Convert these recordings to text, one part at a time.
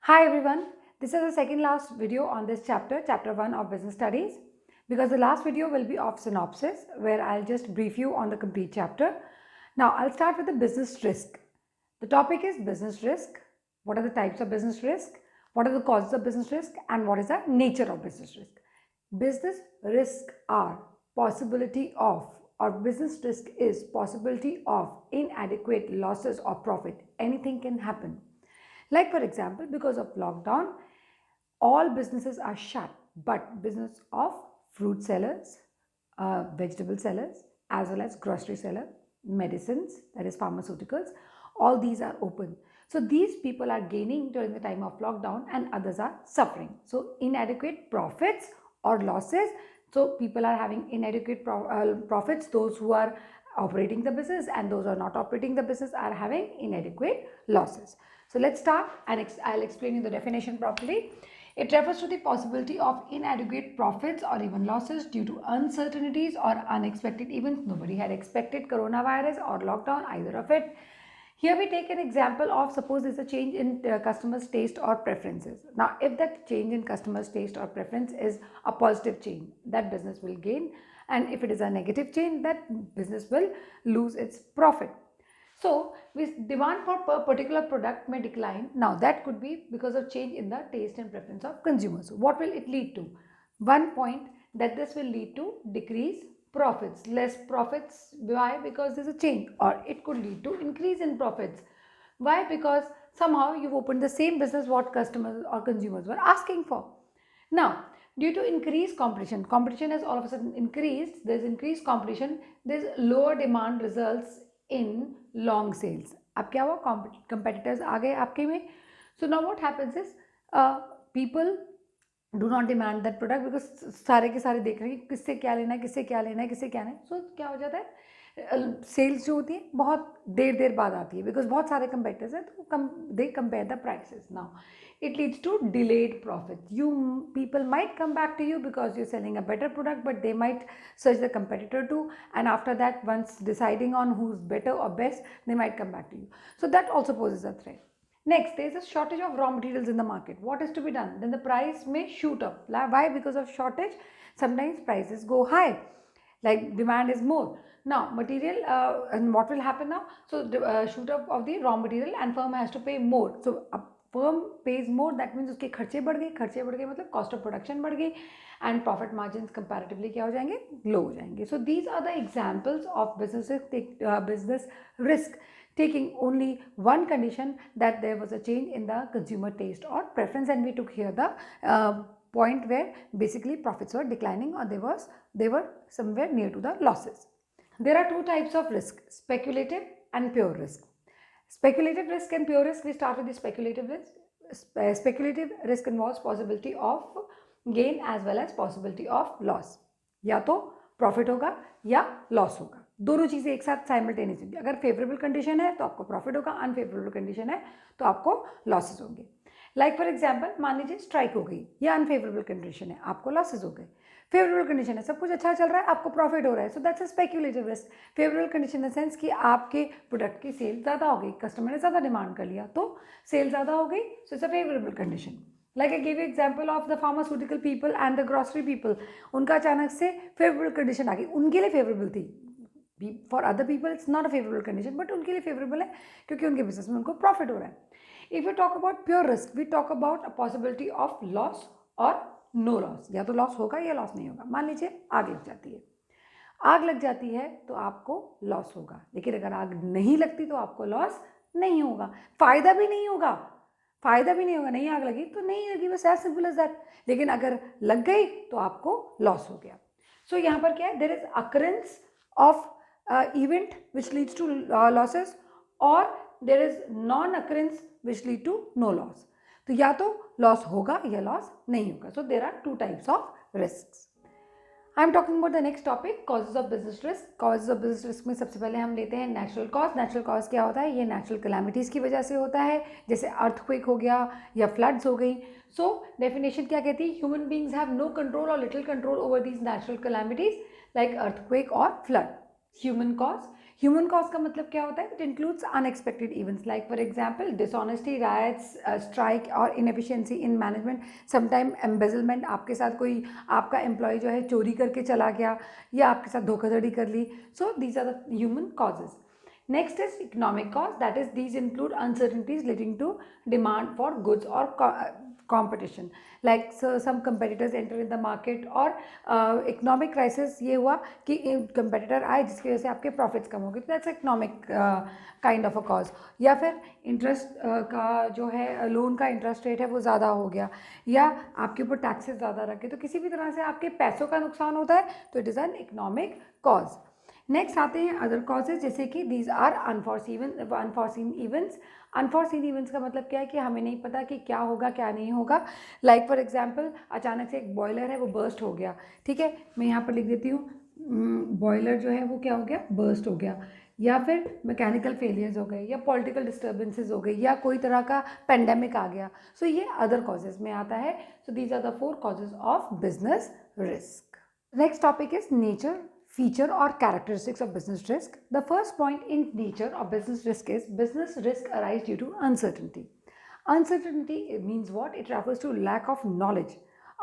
Hi everyone, this is the second last video on this chapter 1 of business studies, because the last video will be of synopsis where I'll just brief you on the complete chapter. Now I'll start with the business risk. The topic is business risk. What are the types of business risk? What are the causes of business risk? And what is the nature of business risk? Business risk are possibility of, or business risk is possibility of inadequate losses or profit. Anything can happen. Like for example, because of lockdown, all businesses are shut, but business of fruit sellers, vegetable sellers, as well as grocery sellers, medicines, that is pharmaceuticals, all these are open. So these people are gaining during the time of lockdown and others are suffering. So inadequate profits or losses. So people are having inadequate profits. Those who are operating the business and those who are not operating the business are having inadequate losses. So let's start and I'll explain you the definition properly. It refers to the possibility of inadequate profits or even losses due to uncertainties or unexpected events. Nobody had expected coronavirus or lockdown, either of it. Here we take an example of, suppose there's a change in customers' taste or preferences. Now, if that change in customers' taste or preference is a positive change, that business will gain. And if it is a negative change, that business will lose its profit. So, demand for a particular product may decline. Now, that could be because of change in the taste and preference of consumers. What will it lead to? One point, that this will lead to decrease profits, less profits. Why? Because there's a change. Or it could lead to increase in profits. Why? Because somehow you've opened the same business what customers or consumers were asking for. Now, due to increased competition has all of a sudden increased, there's increased competition, there's lower demand results in long sales. अब क्या हुआ, competitors आ गए आपके में. So now what happens is people do not demand that product because सारे के सारे देख रहे हैं किससे क्या लेना है, किससे क्या लेना है, किससे क्या नहीं. So क्या हो जाता है, सेल्स जो होती है बहुत देर बाद आती है बिकॉज बहुत सारे कंपेटिटर्स हैं, तो they compare the prices. Now it leads to delayed profit. People might come back to you because you're selling a better product, but they might search the competitor too, and after that, once deciding on who's better or best, they might come back to you. So that also poses a threat. Next, there is a shortage of raw materials in the market. What is to be done? Then the price may shoot up. Why? Because of shortage, sometimes prices go high, like demand is more. Now material, and what will happen now? So shoot up of the raw material and firm has to pay more. So firm pays more, that means उसके खर्चे बढ़ गए मतलब cost of production बढ़ गई, and profit margins comparatively क्या हो जाएंगे, low हो जाएंगे. So these are the examples of business risk, taking only one condition, that there was a change in the consumer taste or preference, and we took here the point where basically profits were declining or they were somewhere near to the losses. There are two types of risk, speculative and pure risk. Speculative risk and pure risk. We start with the speculative risk. Speculative risk involves possibility of gain as well as possibility of loss. या तो profit होगा या loss होगा, दोनों चीजें एक साथ simultaneously. अगर फेवरेबल कंडीशन है तो आपको प्रॉफिट होगा, अनफेवरेबल कंडीशन है तो आपको लॉसेस होंगे. लाइक फॉर एग्जाम्पल, मान लीजिए स्ट्राइक हो गई, या अनफेवरेबल कंडीशन है, आपको लॉसेस हो गए. फेवरेबल कंडीशन है, सब कुछ अच्छा चल रहा है, आपको प्रॉफिट हो रहा है. So that's a speculative risk. Favourable condition in the sense कि आपके प्रोडक्ट की सेल ज़्यादा हो गई, कस्टमर ने ज़्यादा डिमांड कर लिया तो सेल ज़्यादा हो गई. So it's a favourable condition. Like I give you example of the pharmaceutical people and the grocery people. उनका अचानक से फेवरेबल कंडीशन आ गई, उनके लिए फेवरेबल थी. For other people it's not a favourable condition, but उनके लिए फेवरेबल है क्योंकि उनके बिजनेस में उनको प्रॉफिट हो रहा है. If you talk about pure risk, we talk about a possibility of loss और नो लॉस. या तो लॉस होगा या लॉस नहीं होगा. मान लीजिए आग लग जाती है, आग लग जाती है तो आपको लॉस होगा, लेकिन अगर आग नहीं लगती तो आपको लॉस नहीं होगा, फायदा भी नहीं होगा. नहीं आग लगी तो नहीं लगी, बस एज सिंपल एज दैट. लेकिन अगर लग गई तो आपको लॉस हो गया. सो यहाँ पर क्या है, there is occurrence of event which leads to losses, और there is non occurrence which lead to no loss. तो या तो लॉस होगा या लॉस नहीं होगा. So there are two types of risk. I am talking about the next topic, causes of business risk. Causes of business risk में सबसे पहले हम लेते हैं नेचुरल कॉज. नेचुरल कॉज क्या होता है? ये नेचुरल कैलामिटीज़ की वजह से होता है, जैसे अर्थक्वेक हो गया या फ्लड्स हो गई. सो डेफिनेशन क्या कहती है? Human beings have no control और little control over these natural calamities like earthquake और flood. Human cause, human cause का मतलब क्या होता है? It includes unexpected events like for example dishonesty, riots, strike और inefficiency in management, sometime embezzlement, आपके साथ कोई आपका एम्प्लॉय जो है चोरी करके चला गया या आपके साथ धोखाधड़ी कर ली. So these are the human causes. Next is economic cause, that is these include uncertainties leading to demand for goods or competition, like so some competitors enter in the market और economic crisis ये हुआ कि competitor आए जिसकी वजह से आपके profits कम हो गए, तो that's economic kind of a cause. या फिर interest का जो है loan का interest rate है वो ज़्यादा हो गया या आपके ऊपर taxes ज़्यादा रखे, तो किसी भी तरह से आपके पैसों का नुकसान होता है, तो it is an economic cause. Next आते हैं अदर कॉजेज, जैसे कि these are unforeseen events. Unforeseen events का मतलब क्या है कि हमें नहीं पता कि क्या होगा क्या नहीं होगा. लाइक फॉर एग्जांपल अचानक से एक बॉयलर है वो बर्स्ट हो गया, ठीक है, मैं यहाँ पर लिख देती हूँ बॉयलर जो है वो क्या हो गया, बर्स्ट हो गया. या फिर मैकेनिकल फेलियर्स हो गए या पॉलिटिकल डिस्टर्बेंसेज हो गई या कोई तरह का पेंडेमिक आ गया. सो ये अदर कॉजेज में आता है. So these are the 4 causes of business risk. Next topic is nature, feature or characteristics of business risk. The first point in nature of business risk is business risk arises due to uncertainty. Uncertainty means what? It refers to lack of knowledge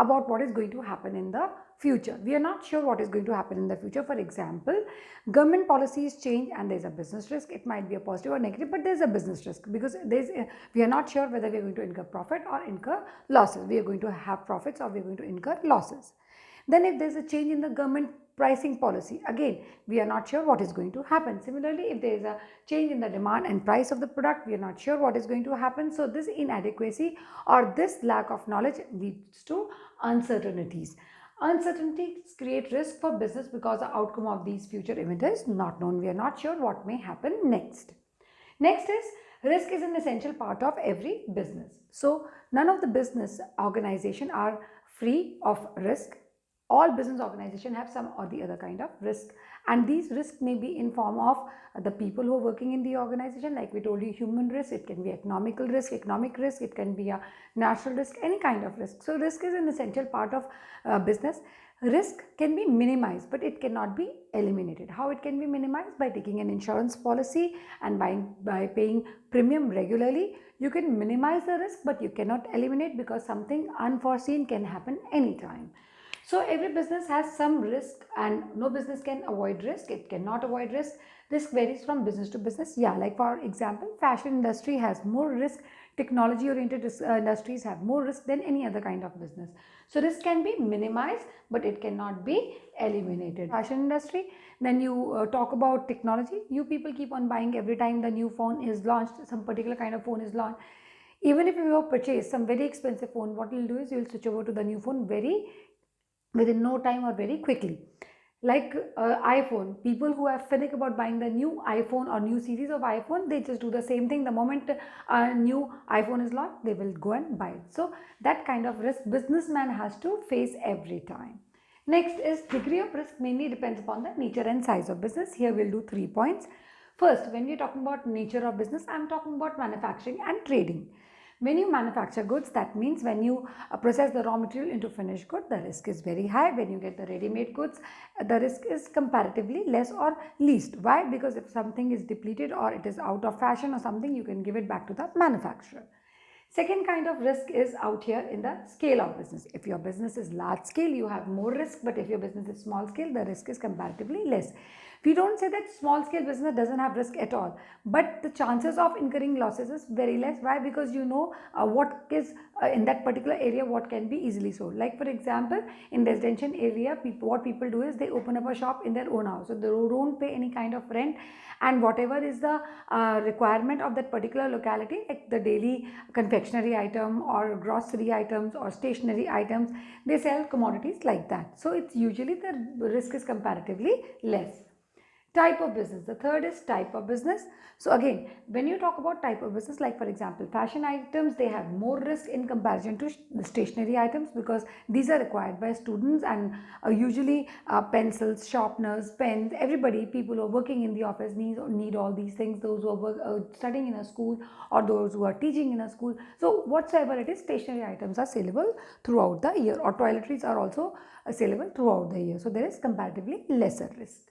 about what is going to happen in the future. We are not sure what is going to happen in the future. For example, government policies change and there is a business risk. It might be a positive or negative, but there is a business risk because we are not sure whether we are going to incur profit or incur losses. We are going to have profits or we are going to incur losses. Then if there is a change in the government pricing policy, again we are not sure what is going to happen. Similarly, if there is a change in the demand and price of the product, we are not sure what is going to happen. So this inadequacy or this lack of knowledge leads to uncertainties. Uncertainties create risk for business because the outcome of these future events is not known. We are not sure what may happen next. Next is risk is an essential part of every business. So none of the business organization are free of risk. All business organizations have some or the other kind of risk, and these risks may be in form of the people who are working in the organization, like we told you, human risk, it can be economic risk, it can be a natural risk, any kind of risk. So risk is an essential part of business. Risk can be minimized, but it cannot be eliminated. How it can be minimized? By taking an insurance policy and by paying premium regularly. You can minimize the risk, but you cannot eliminate because something unforeseen can happen anytime. So every business has some risk and no business can avoid risk. It cannot avoid risk. Risk varies from business to business. Yeah, like for example, fashion industry has more risk. Technology oriented industries have more risk than any other kind of business. So risk can be minimized, but it cannot be eliminated. Fashion industry, then you talk about technology. You people keep on buying every time the new phone is launched, some particular kind of phone is launched. Even if you have purchased some very expensive phone, what you'll do is you'll switch over to the new phone within no time or very quickly. Like iPhone, people who are fanatic about buying the new iPhone or new series of iPhone, they just do the same thing. The moment a new iPhone is launched, they will go and buy it. So that kind of risk businessman has to face every time. Next is degree of risk mainly depends upon the nature and size of business. Here we'll do 3 points. First, when we're talking about nature of business, I'm talking about manufacturing and trading. When you manufacture goods, that means when you process the raw material into finished good, the risk is very high. When you get the ready-made goods, the risk is comparatively less or least. Why? Because if something is depleted or it is out of fashion or something, you can give it back to the manufacturer. Second kind of risk is out here in the scale of business. If your business is large scale, you have more risk, but if your business is small scale, the risk is comparatively less. We don't say that small scale business doesn't have risk at all, but the chances of incurring losses is very less. Why? Because you know what is in that particular area, what can be easily sold. Like for example, in residential area, what people do is they open up a shop in their own house, so they don't pay any kind of rent, and whatever is the requirement of that particular locality, like the daily confectionery item or grocery items or stationery items, they sell commodities like that. So it's usually the risk is comparatively less. Type of business. The third is type of business. So again, when you talk about type of business, like for example, fashion items, they have more risk in comparison to the stationery items because these are required by students and usually pencils, sharpeners, pens, everybody, people who are working in the office need all these things, those who are studying in a school or those who are teaching in a school. So whatsoever it is, stationery items are saleable throughout the year, or toiletries are also saleable throughout the year. So there is comparatively lesser risk.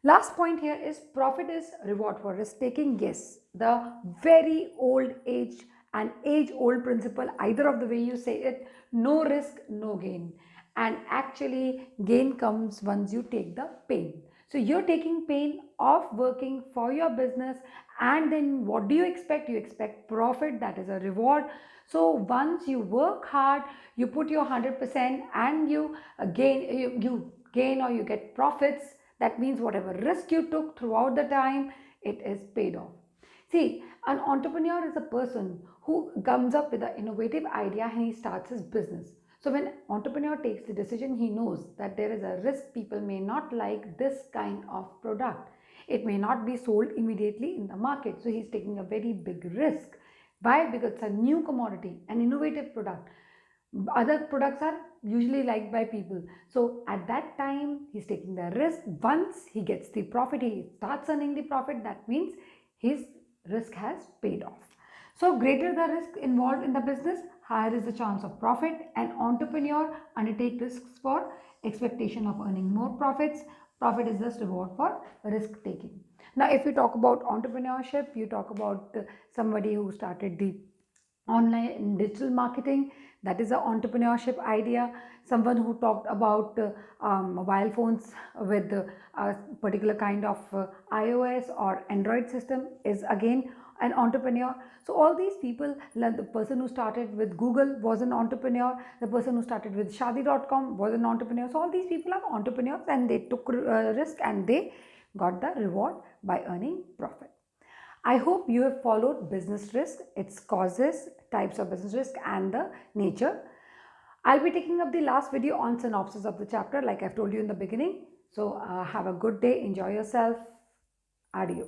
Last point here is profit is reward for risk taking. Yes, the very old age and age old principle, either of the way you say it, no risk, no gain. And actually, gain comes once you take the pain. So you're taking pain of working for your business, and then what do you expect? You expect profit, that is a reward. So once you work hard, you put your 100% and you you gain or you get profits. That means whatever risk you took throughout the time, it is paid off. See, an entrepreneur is a person who comes up with an innovative idea and he starts his business. So when entrepreneur takes the decision, he knows that there is a risk people may not like this kind of product. It may not be sold immediately in the market. So he's taking a very big risk. Why? Because it's a new commodity, an innovative product. Other products are usually liked by people. So at that time, he's taking the risk. Once he gets the profit, he starts earning the profit. That means his risk has paid off. So greater the risk involved in the business, higher is the chance of profit. An entrepreneur undertake risks for expectation of earning more profits. Profit is just reward for risk taking. Now, if you talk about entrepreneurship, you talk about somebody who started the online digital marketing, that is an entrepreneurship idea. Someone who talked about mobile phones with a particular kind of iOS or Android system is again an entrepreneur. So all these people, like the person who started with Google was an entrepreneur, the person who started with shadi.com was an entrepreneur. So all these people are entrepreneurs and they took risk and they got the reward by earning profit. I hope you have followed business risk, its causes, types of business risk and the nature. I'll be taking up the last video on synopsis of the chapter like I've told you in the beginning. So have a good day, enjoy yourself, adieu.